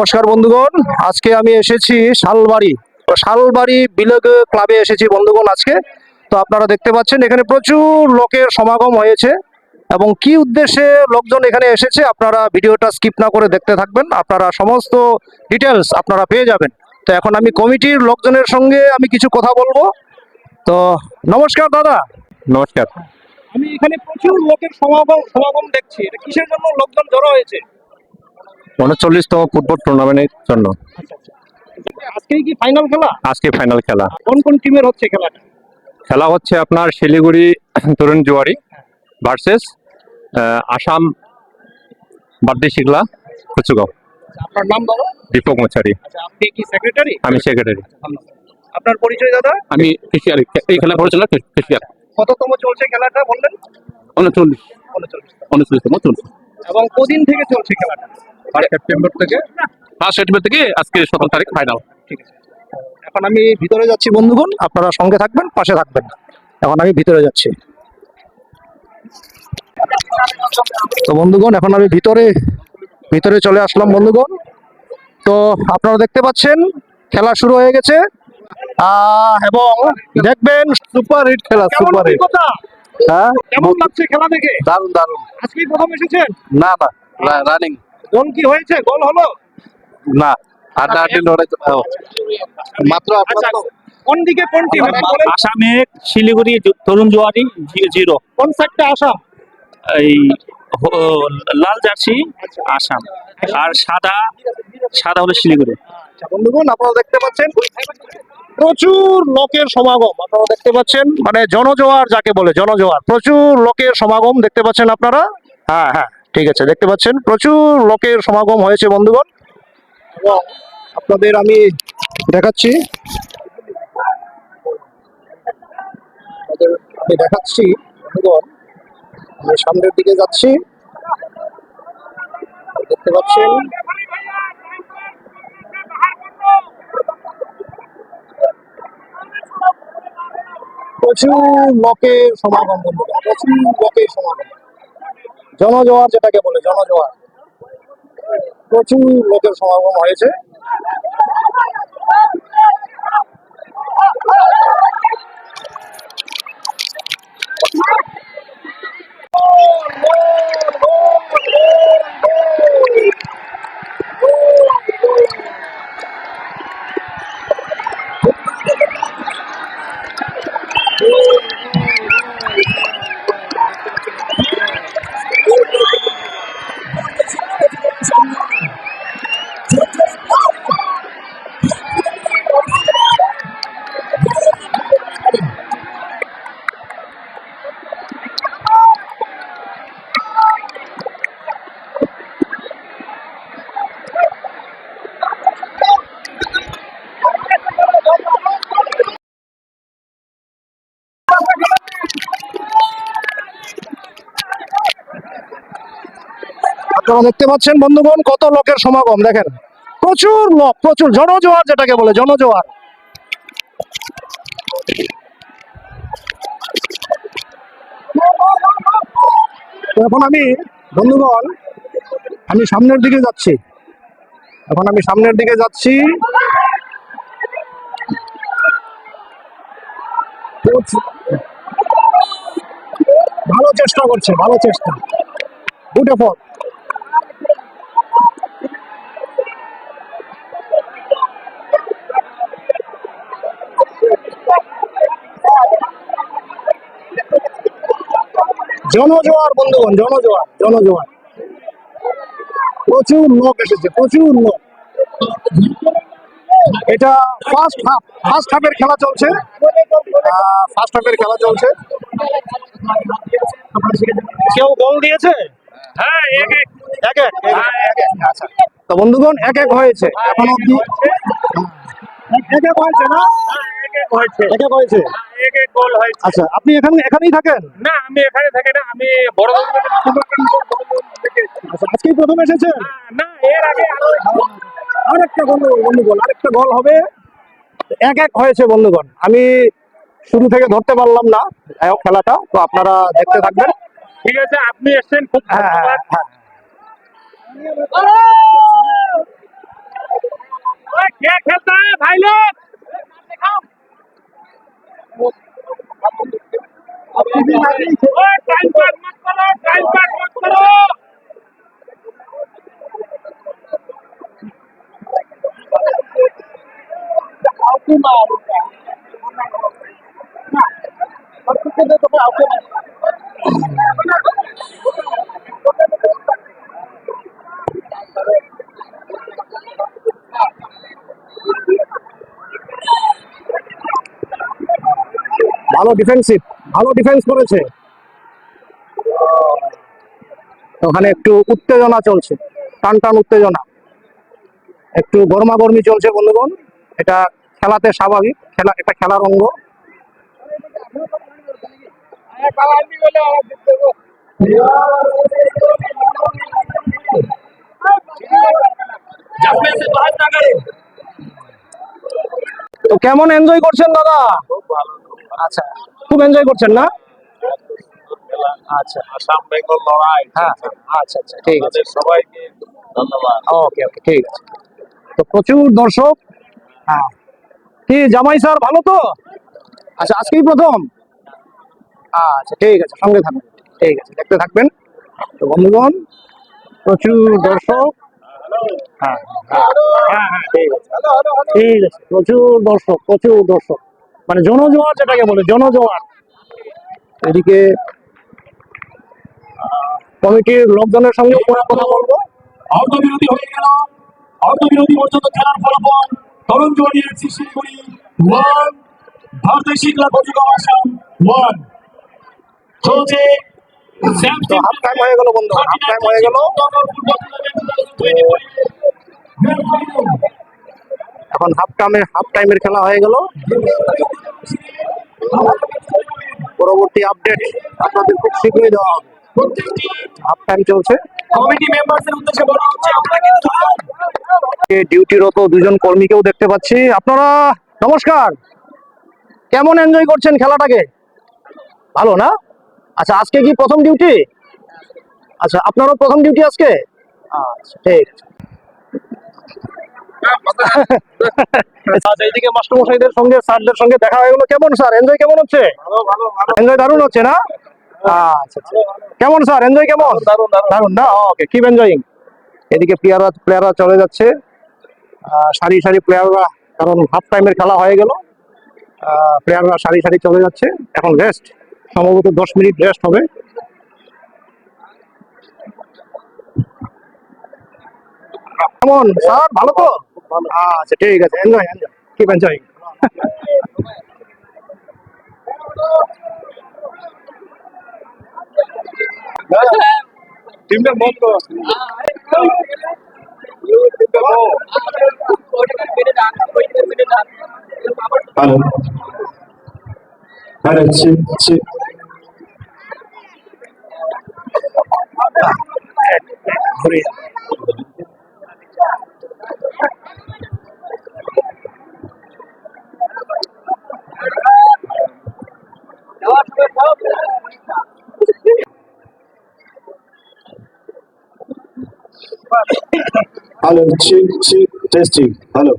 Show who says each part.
Speaker 1: নমস্কার বন্ধুগণ, আজকে আমি এসেছি শালবাড়ি বিলেগ ক্লাবে এসেছি বন্ধুগণ আজকে। তো আপনারা দেখতে পাচ্ছেন এখানে প্রচুর লোকের সমাগম হয়েছে এবং কি উদ্দেশ্যে লোকজন এখানে এসেছে আপনারা ভিডিওটা স্কিপ না করে দেখতে থাকবেন, আপনারা সমস্ত ডিটেলস আপনারা পেয়ে যাবেন। তো এখন আমি কমিটির লোকজনের সঙ্গে আমি কিছু কথা বলবো। তো নমস্কার দাদা।
Speaker 2: নমস্কার।
Speaker 1: আমি এখানে প্রচুর লোকের সমাগম দেখছি, এটা কিসের জন্য লোকজন জড়ো হয়েছে?
Speaker 2: 39তম ফুটবল টুর্নামেন্টের জন্য।
Speaker 1: আজকেই কি ফাইনাল খেলা?
Speaker 2: আজকে ফাইনাল খেলা।
Speaker 1: কোন কোন টিমের হচ্ছে খেলাটা?
Speaker 2: খেলা হচ্ছে আপনার শিলিগুড়ি তরুণ জুয়ারি ভার্সেস আসাম বাদ্দি শিগলা কুচুগাঁও।
Speaker 1: আপনার নাম বলো।
Speaker 2: দীপক মুচারি।
Speaker 1: আপনি কি সেক্রেটারি?
Speaker 2: আমি সেক্রেটারি।
Speaker 1: আপনার পরিচয় দাদা?
Speaker 2: আমি এই খেলা পরিচালক।
Speaker 1: কততম চলছে খেলাটা বললেন?
Speaker 2: 39তম চলছে।
Speaker 1: এবং কদিন থেকে চলছে খেলাটা?
Speaker 2: 1 সেপ্টেম্বর থেকে আজকে 17 তারিখ ফাইনাল।
Speaker 1: ঠিক আছে, এখন আমি ভিতরে যাচ্ছি বন্ধুগণ, আপনারা সঙ্গে থাকবেন, পাশে থাকবেন। এখন আমি ভিতরে যাচ্ছি। তো বন্ধুগণ এখন আমি ভিতরে চলে আসলাম বন্ধুগণ। তো আপনারা দেখতে পাচ্ছেন খেলা শুরু হয়ে গেছে এবং দেখবেন সুপার হিট খেলা, সুপার হিট। হ্যাঁ,
Speaker 3: কেমন লাগছে খেলা দেখে?
Speaker 1: দারুণ দারুণ।
Speaker 3: আজকেই প্রথম এসেছেন?
Speaker 1: না রানিং।
Speaker 3: গোল কি হয়েছে? গোল হলো
Speaker 1: না, আড্ডাআড্ডি লড়াই মাত্র।
Speaker 3: আচ্ছা, কোন দিকে কোন টিম?
Speaker 4: আসামে শিলিগুড়ি তরুণ জুয়ারি 0।
Speaker 3: কোন সাইডটা আসাম?
Speaker 4: এই লাল জার্সি আসাম আর সাদা হলো শিলিগুড়ি।
Speaker 1: বন্ধুগণ আপনারা দেখতে পাচ্ছেন প্রচুর লোকের সমাগম, আপনারা দেখতে পাচ্ছেন, মানে জনজোয়ার যাকে বলে, জনজোয়ার। প্রচুর লোকের সমাগম দেখতে পাচ্ছেন আপনারা। হ্যাঁ হ্যাঁ, ঠিক আছে, দেখতে পাচ্ছেন প্রচুর লোকের সমাগম হয়েছে বন্ধুগণ। এবং আপনাদের আমি দেখাচ্ছি বন্ধুগণ, আমি সামনের দিকে যাচ্ছি, দেখতে পাচ্ছেন প্রচুর লোকের সমাগম বন্ধুগণ, প্রচুর লোকের সমাগম। জনজোয়ার যেটাকে বলে, জনজোয়ার। প্রচুর লোকের সমাগম হয়েছে। আপনারা দেখতে পাচ্ছেন বন্ধুগণ কত লোকের সমাগম, দেখেন প্রচুর লোক, প্রচুর জনজোয়ার যেটাকে বলে, জনজোয়ার। এখন আমি বন্ধুগণ আমি সামনের দিকে যাচ্ছি, ভালো চেষ্টা করছে, ভালো চেষ্টা, গুড এফোর্ট। জনজোয়ার বন্ধুগণ, জনজোয়ার। প্রচুর লোক এসেছে, প্রচুর লোক। এটা ফার্স্ট হাফের খেলা চলছে। কেউ গোল দিয়েছে?
Speaker 3: হ্যাঁ, এক
Speaker 1: আচ্ছা, তো বন্ধুগণ 1-1 হয়েছে এখন অব্দি। 1-1 হয়েছে না?
Speaker 3: হয়েছে।
Speaker 1: 1-1 হয়েছে।
Speaker 3: এক গোল হয়েছে।
Speaker 1: আচ্ছা, আপনি এখানেই থাকেন?
Speaker 3: না, আমি এখানে থাকি না, আমি বড়
Speaker 1: আচ্ছা, আজকেই প্রথম এসেছেন?
Speaker 3: না, এর আগে
Speaker 1: আরেকটা গোল হবে। 1-1 হয়েছে বন্ধুগণ, আমি শুরু থেকে ধরতে পারলাম না খেলাটা, তো আপনারা দেখতে থাকবেন।
Speaker 3: ঠিক আছে, আপনি এসেছেন, খুব
Speaker 1: হ্যাঁ।
Speaker 3: क्या खेलता है भाई लोग? टाइम पास मत करो, टाइम पास मत करो।
Speaker 1: ভালো ডিফেন্সিভ, ভালো ডিফেন্স করেছে। ওখানে একটু উত্তেজনা চলছে, টান টান উত্তেজনা, একটু গরমাগরমি চলছে বন্ধুগণ। এটা খেলাতে স্বাভাবিক, খেলা একটা খেলার অঙ্গ। তো কেমন এনজয় করছেন দাদা? আচ্ছা, খুব এনজয় করছেন না? আচ্ছা,
Speaker 2: আসাম বেঙ্গল লড়াই।
Speaker 1: হ্যাঁ, আচ্ছা আচ্ছা, ঠিক আছে,
Speaker 2: সবাইকে ধন্যবাদ।
Speaker 1: ওকে ওকে, ঠিক আছে। তো প্রচুর দর্শক। হ্যাঁ, কি জামাই স্যার ভালো তো? আচ্ছা, আজকেই প্রথম? আচ্ছা, ঠিক আছে, সঙ্গে থাকবেন, ঠিক আছে, দেখতে থাকবেন। তো বন্ধুগণ, প্রচুর দর্শক। হ্যাঁ হ্যাঁ হ্যাঁ হ্যাঁ, ঠিক আছে, ঠিক আছে, প্রচুর দর্শক, প্রচুর দর্শক, মানে জনজোয়ার যেটাকে বলে, জনজোয়ার। এদিকে কমিটির লোকজনের সঙ্গে পরে কথা বলবো।
Speaker 5: অর্ধবিরতি হয়ে গেল, অর্ধবিরতি পর্যন্ত খেলার ফলাফল তরুণ জুয়ারি এফসি শিলিগুড়ি 1, ভারতের শিকলা কচুগাঁও আসাম 1 চলছে।
Speaker 1: তো হাফ টাইম হয়ে গেল বন্ধু, হাফ টাইম হয়ে গেল। এখন হাফ টাইমের খেলা হয়ে গেল। পরবর্তী আপডেট আপনাদের খুব শীঘ্রই দেওয়া হবে। হাফ টাইম চলছে।
Speaker 5: কমিটি মেম্বারদের উদ্দেশ্যে বলা হচ্ছে আপনারা কিন্তু
Speaker 1: ডিউটিরত দুজন কর্মীকেও দেখতে পাচ্ছি। আপনারা নমস্কার, কেমন এনজয় করছেন খেলাটাকে? ভালো না? আচ্ছা, আজকে কি প্রথম ডিউটি? আচ্ছা, আপনারও প্রথম ডিউটি আজকে? আচ্ছা, ঠিক আছে। আচ্ছা, এইদিকে মাস্টারমশাইদের সঙ্গে, স্যারদের সঙ্গে দেখা হয়ে গেল। কেমন স্যার, এনজয় কেমন হচ্ছে? এনজয় দারুণ হচ্ছে না? আচ্ছা আচ্ছা, কেমন স্যার, এনজয় কেমন? দারুণ না? ওকে, কিপ এনজয়িং। এদিকে প্লেয়াররা চলে যাচ্ছে, সারি সারি প্লেয়াররা, কারণ হাফ টাইমের খেলা হয়ে গেল। প্লেয়াররা সারি সারি চলে যাচ্ছে। এখন রেস্ট, সম্ভবত 10 মিনিট রেস্ট হবে। কেমন স্যার, ভালো তো? আচ্ছা, ঠিক আছে, এনজয় এনজয়, কিপ এনজয়িং।
Speaker 2: টিমটা বন্ধ।
Speaker 5: হ্যালো হ্যালো
Speaker 1: ঘুরে
Speaker 5: হ্যালো টেস্টিং হ্যালো